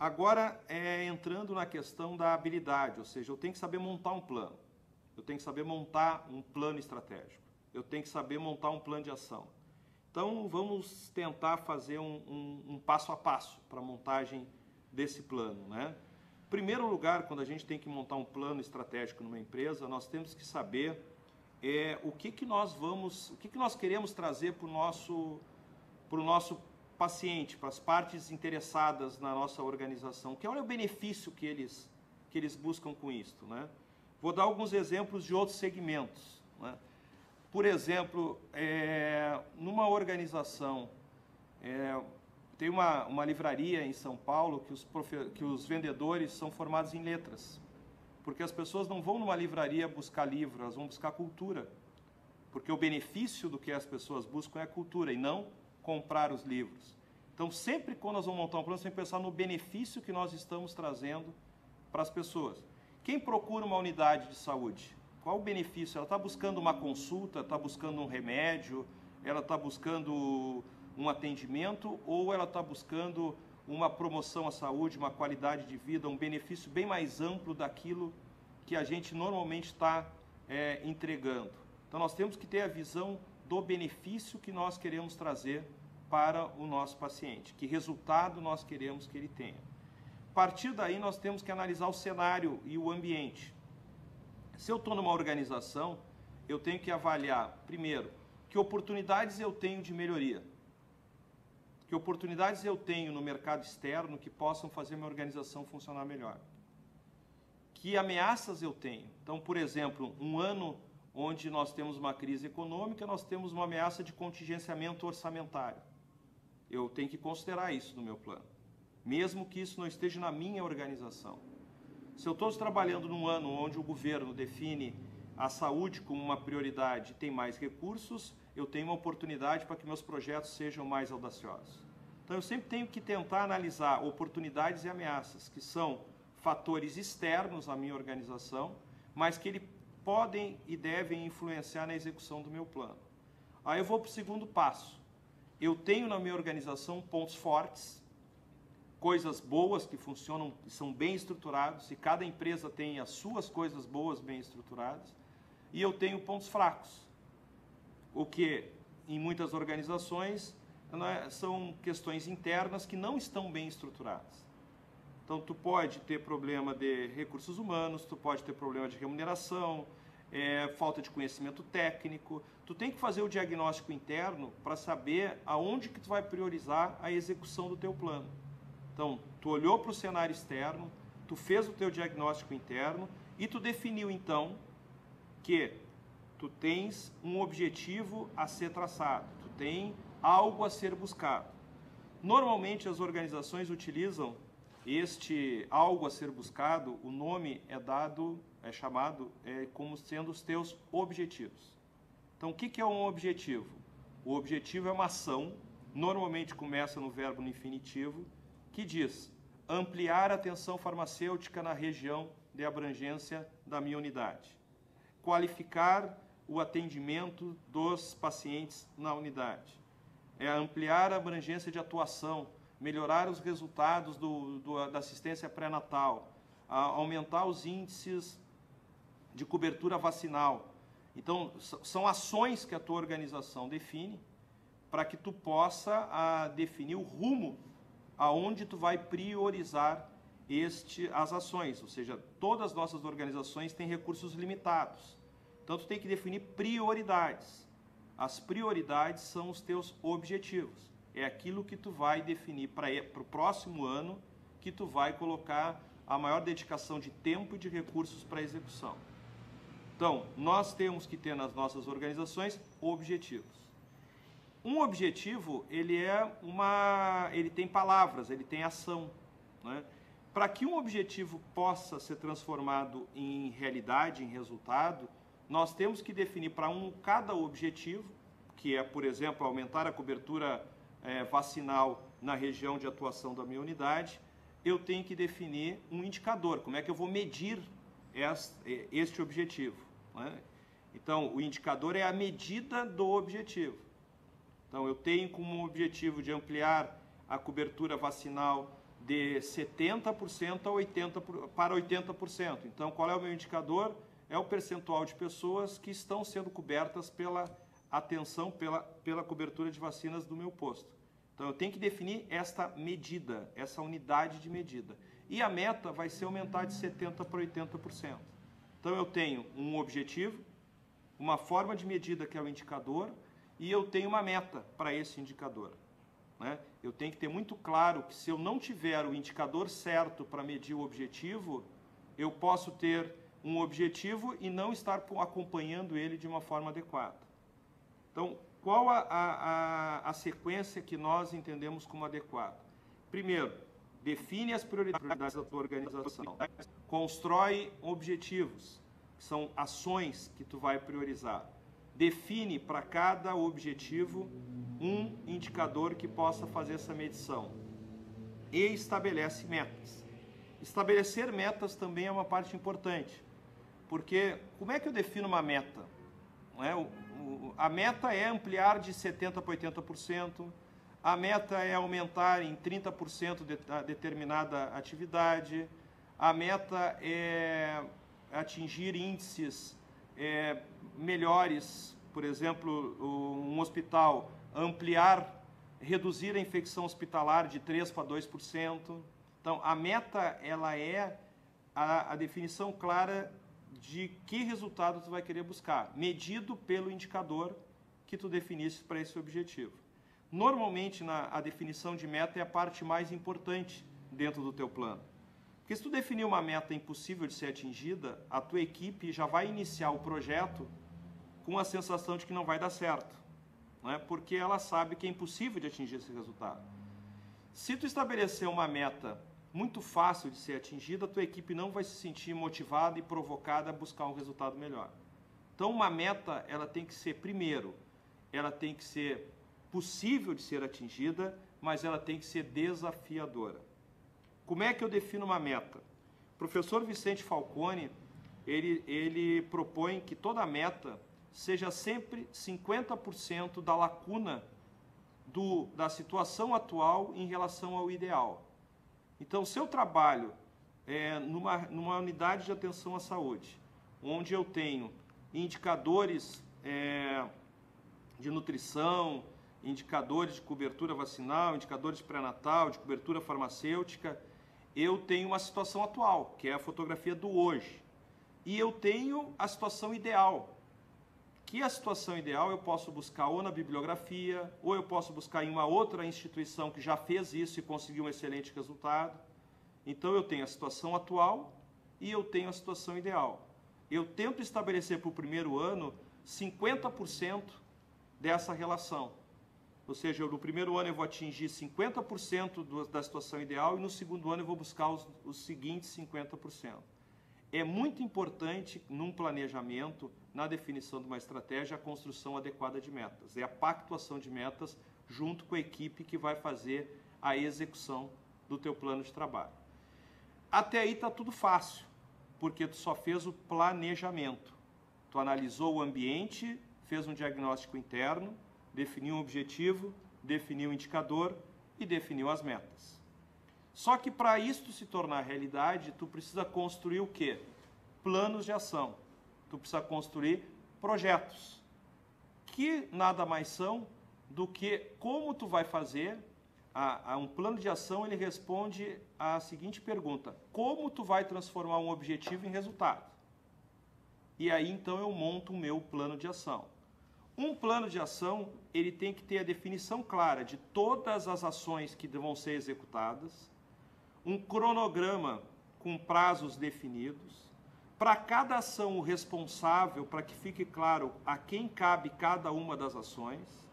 Agora, entrando na questão da habilidade, ou seja, eu tenho que saber montar um plano, eu tenho que saber montar um plano estratégico, eu tenho que saber montar um plano de ação. Então, vamos tentar fazer um passo a passo para a montagem desse plano, né? Em primeiro lugar, quando a gente tem que montar um plano estratégico numa empresa, nós temos que saber o que nós queremos trazer para o nosso paciente, para as partes interessadas na nossa organização. Qual é o benefício que eles buscam com isto, né? Vou dar alguns exemplos de outros segmentos, né? Por exemplo, numa organização, tem uma livraria em São Paulo que os vendedores são formados em letras. Porque as pessoas não vão numa livraria buscar livro, elas vão buscar cultura. Porque o benefício do que as pessoas buscam é a cultura e não comprar os livros. Então, sempre quando nós vamos montar um plano, nós temos que pensar no benefício que nós estamos trazendo para as pessoas. Quem procura uma unidade de saúde? Qual o benefício? Ela está buscando uma consulta, está buscando um remédio, ela está buscando um atendimento ou ela está buscando uma promoção à saúde, uma qualidade de vida, um benefício bem mais amplo daquilo que a gente normalmente está entregando. Então, nós temos que ter a visão do benefício que nós queremos trazer para o nosso paciente, que resultado nós queremos que ele tenha. A partir daí, nós temos que analisar o cenário e o ambiente. Se eu estou numa organização, eu tenho que avaliar, primeiro, que oportunidades eu tenho de melhoria. Que oportunidades eu tenho no mercado externo que possam fazer minha organização funcionar melhor. Que ameaças eu tenho. Então, por exemplo, um ano onde nós temos uma crise econômica, nós temos uma ameaça de contingenciamento orçamentário. Eu tenho que considerar isso no meu plano, mesmo que isso não esteja na minha organização. Se eu estou trabalhando num ano onde o governo define a saúde como uma prioridade e tem mais recursos, eu tenho uma oportunidade para que meus projetos sejam mais audaciosos. Então, eu sempre tenho que tentar analisar oportunidades e ameaças, que são fatores externos à minha organização, mas que podem e devem influenciar na execução do meu plano. Aí eu vou para o segundo passo. Eu tenho na minha organização pontos fortes, coisas boas que funcionam, que são bem estruturados, e cada empresa tem as suas coisas boas bem estruturadas, e eu tenho pontos fracos, o que em muitas organizações são questões internas que não estão bem estruturadas. Então, tu pode ter problema de recursos humanos, tu pode ter problema de remuneração, falta de conhecimento técnico. Tu tem que fazer o diagnóstico interno para saber aonde que tu vai priorizar a execução do teu plano. Então, tu olhou para o cenário externo, tu fez o teu diagnóstico interno e tu definiu, então, que tu tens um objetivo a ser traçado, tu tem algo a ser buscado. Normalmente, as organizações utilizam este algo a ser buscado, o nome é chamado como sendo os teus objetivos. Então, o que é um objetivo? O objetivo é uma ação, normalmente começa no verbo no infinitivo, que diz ampliar a atenção farmacêutica na região de abrangência da minha unidade. Qualificar o atendimento dos pacientes na unidade. Ampliar a abrangência de atuação, melhorar os resultados da assistência pré-natal, aumentar os índices de cobertura vacinal. Então, são ações que a tua organização define para que tu possa definir o rumo aonde tu vai priorizar as ações. Ou seja, todas as nossas organizações têm recursos limitados. Então, tu tem que definir prioridades. As prioridades são os teus objetivos. É aquilo que tu vai definir para o próximo ano, que tu vai colocar a maior dedicação de tempo e de recursos para a execução. Então, nós temos que ter nas nossas organizações objetivos. Um objetivo, ele tem palavras, ele tem ação, né? Para que um objetivo possa ser transformado em realidade, em resultado, nós temos que definir para cada objetivo, que é, por exemplo, aumentar a cobertura vacinal na região de atuação da minha unidade, eu tenho que definir um indicador. Como é que eu vou medir este objetivo, né? Então, o indicador é a medida do objetivo. Então, eu tenho como objetivo de ampliar a cobertura vacinal de 70% para 80%. Então, qual é o meu indicador? É o percentual de pessoas que estão sendo cobertas pela atenção, pela cobertura de vacinas do meu posto. Então, eu tenho que definir esta medida, essa unidade de medida. E a meta vai ser aumentar de 70% para 80%. Então, eu tenho um objetivo, uma forma de medida que é o indicador, e eu tenho uma meta para esse indicador. Né? Eu tenho que ter muito claro que se eu não tiver o indicador certo para medir o objetivo, eu posso ter um objetivo e não estar acompanhando ele de uma forma adequada. Então, qual a sequência que nós entendemos como adequada? Primeiro, define as prioridades da tua organização. Constrói objetivos, que são ações que tu vai priorizar. Define para cada objetivo um indicador que possa fazer essa medição. E estabelece metas. Estabelecer metas também é uma parte importante, porque como é que eu defino uma meta? Não é? A meta é ampliar de 70% para 80%, a meta é aumentar em 30% de determinada atividade, a meta é atingir índices melhores, por exemplo, um hospital reduzir a infecção hospitalar de 3% para 2%. Então, a meta ela é a definição clara de que resultado tu vai querer buscar, medido pelo indicador que tu definisse para esse objetivo. Normalmente, a definição de meta é a parte mais importante dentro do teu plano. Porque se tu definir uma meta impossível de ser atingida, a tua equipe já vai iniciar o projeto com a sensação de que não vai dar certo, né? Porque ela sabe que é impossível de atingir esse resultado. Se tu estabelecer uma meta muito fácil de ser atingida, a tua equipe não vai se sentir motivada e provocada a buscar um resultado melhor. Então, uma meta, ela tem que ser, primeiro, ela tem que ser possível de ser atingida, mas ela tem que ser desafiadora. Como é que eu defino uma meta? O professor Vicente Falcone, ele propõe que toda meta seja sempre 50% da lacuna da situação atual em relação ao ideal. Então, se eu trabalho numa unidade de atenção à saúde, onde eu tenho indicadores de nutrição, indicadores de cobertura vacinal, indicadores de pré-natal, de cobertura farmacêutica, eu tenho uma situação atual, que é a fotografia do hoje. E eu tenho a situação ideal, que a situação ideal eu posso buscar ou na bibliografia, ou eu posso buscar em uma outra instituição que já fez isso e conseguiu um excelente resultado. Então, eu tenho a situação atual e eu tenho a situação ideal. Eu tento estabelecer para o primeiro ano 50% dessa relação. Ou seja, no primeiro ano eu vou atingir 50% da situação ideal e no segundo ano eu vou buscar os seguintes 50%. É muito importante, num planejamento, na definição de uma estratégia, a construção adequada de metas. É a pactuação de metas junto com a equipe que vai fazer a execução do teu plano de trabalho. Até aí está tudo fácil, porque tu só fez o planejamento. Tu analisou o ambiente, fez um diagnóstico interno, definiu um objetivo, definiu um indicador e definiu as metas. Só que para isso se tornar realidade, tu precisa construir o quê? Planos de ação. Tu precisa construir projetos, que nada mais são do que como tu vai fazer. Um plano de ação, ele responde à seguinte pergunta: como tu vai transformar um objetivo em resultado? E aí, então, eu monto o meu plano de ação. Um plano de ação, ele tem que ter a definição clara de todas as ações que vão ser executadas, um cronograma com prazos definidos, para cada ação o responsável, para que fique claro a quem cabe cada uma das ações,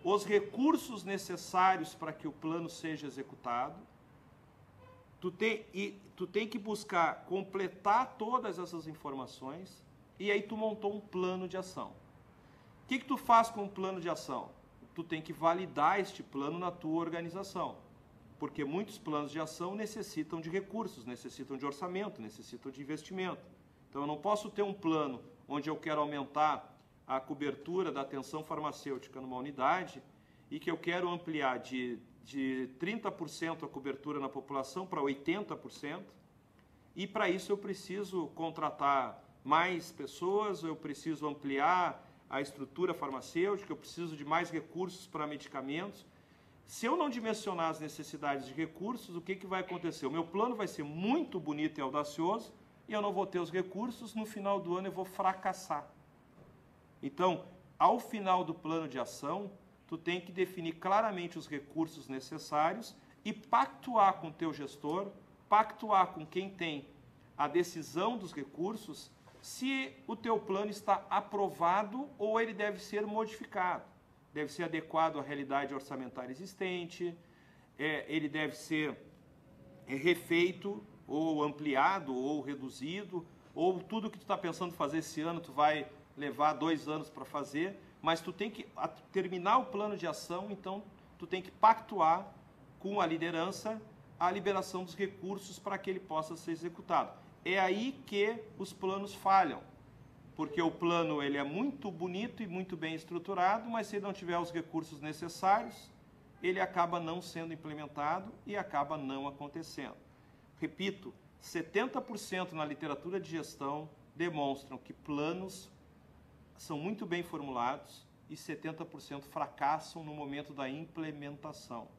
os recursos necessários para que o plano seja executado. Tu tem que buscar completar todas essas informações e aí tu montou um plano de ação. O que tu faz com o plano de ação? Tu tem que validar este plano na tua organização, porque muitos planos de ação necessitam de recursos, necessitam de orçamento, necessitam de investimento. Então, eu não posso ter um plano onde eu quero aumentar a cobertura da atenção farmacêutica numa unidade e que eu quero ampliar de de 30% a cobertura na população para 80%, e para isso eu preciso contratar mais pessoas, eu preciso ampliar a estrutura farmacêutica, eu preciso de mais recursos para medicamentos. Se eu não dimensionar as necessidades de recursos, o que vai acontecer? O meu plano vai ser muito bonito e audacioso e eu não vou ter os recursos, no final do ano eu vou fracassar. Então, ao final do plano de ação, tu tem que definir claramente os recursos necessários e pactuar com o teu gestor, pactuar com quem tem a decisão dos recursos, se o teu plano está aprovado ou ele deve ser modificado. Deve ser adequado à realidade orçamentária existente, ele deve ser refeito, ou ampliado, ou reduzido, ou tudo que tu está pensando fazer esse ano, tu vai levar 2 anos para fazer, mas tu tem que terminar o plano de ação, então tu tem que pactuar com a liderança a liberação dos recursos para que ele possa ser executado. É aí que os planos falham, porque o plano ele é muito bonito e muito bem estruturado, mas se ele não tiver os recursos necessários, ele acaba não sendo implementado e acaba não acontecendo. Repito, 70% na literatura de gestão demonstram que planos são muito bem formulados e 70% fracassam no momento da implementação.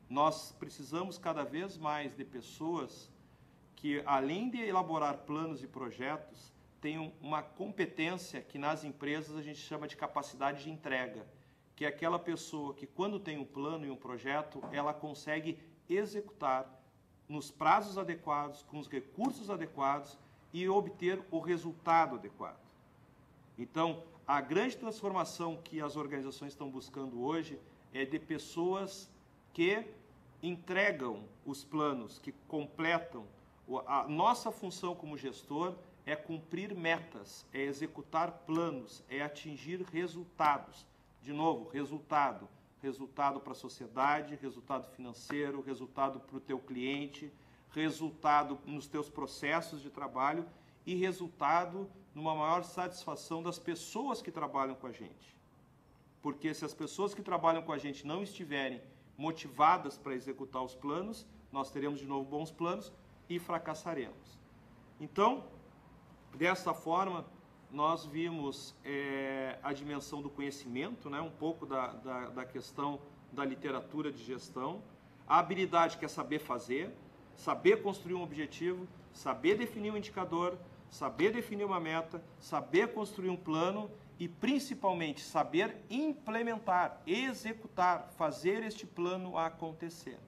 Nós precisamos cada vez mais de pessoas que, além de elaborar planos e projetos, tenham uma competência que nas empresas a gente chama de capacidade de entrega, que é aquela pessoa que, quando tem um plano e um projeto, ela consegue executar nos prazos adequados, com os recursos adequados e obter o resultado adequado. Então, a grande transformação que as organizações estão buscando hoje é de pessoas que entregam os planos, que completam. A nossa função como gestor é cumprir metas, é executar planos, é atingir resultados. De novo, resultado. Resultado para a sociedade, resultado financeiro, resultado para o teu cliente, resultado nos teus processos de trabalho e resultado numa maior satisfação das pessoas que trabalham com a gente. Porque se as pessoas que trabalham com a gente não estiverem motivadas para executar os planos, nós teremos de novo bons planos e fracassaremos. Então, dessa forma, nós vimos a dimensão do conhecimento, né? Um pouco da questão da literatura de gestão, a habilidade que é saber fazer, saber construir um objetivo, saber definir um indicador, saber definir uma meta, saber construir um plano e, principalmente, saber implementar, executar, fazer este plano acontecer.